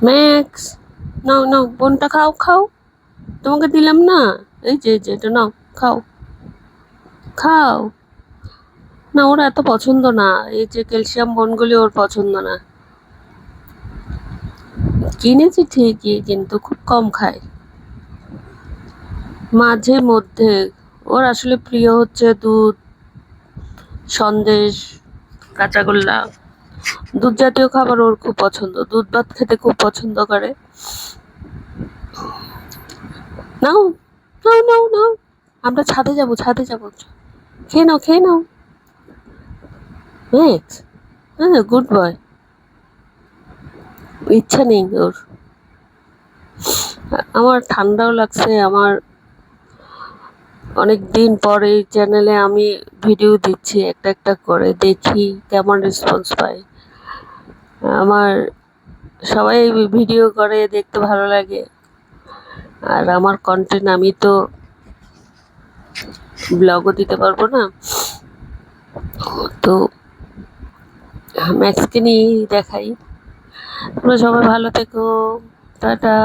Max, নাও নাও বোনটা খাও খাও, তোমাকে দিলাম না, এই যে এটা নাও, খাও খাও। না ওর এত পছন্দ না, এই যে ক্যালসিয়াম বোনগুলি ওর পছন্দ না। কিনেছি ঠিকই, কিন্তু খুব কম খায়, মাঝে মধ্যে। ওর আসলে প্রিয় হচ্ছে দুধ, সন্দেশ, কাঁচাগোল্লা, দুধ জাতীয় খাবার ওর খুব পছন্দ, দুধ ভাত খেতে খুব পছন্দ করে। নাও নাও নাও নাও, আমরা ছাদে যাবো, ছাদে যাবো, খেয়ে নাও খেয়ে নাও। ম্যাক্স, হ্যাঁ গুড বয়। ইচ্ছা নেই ওর। আমার ঠান্ডাও লাগছে, আমার অনেক দিন পর এই চ্যানেলে আমি ভিডিও দিচ্ছি, একটা একটা করে দেখি কেমন রেসপন্স পাই। আমার সবাই ভিডিও করে, দেখতে ভালো লাগে, আর আমার কন্টেন্ট আমি তো ব্লগও দিতে পারবো না, তো ম্যাক্সকে নিয়েই দেখাই। তোমরা সবাই ভালো থেকো, টাটা।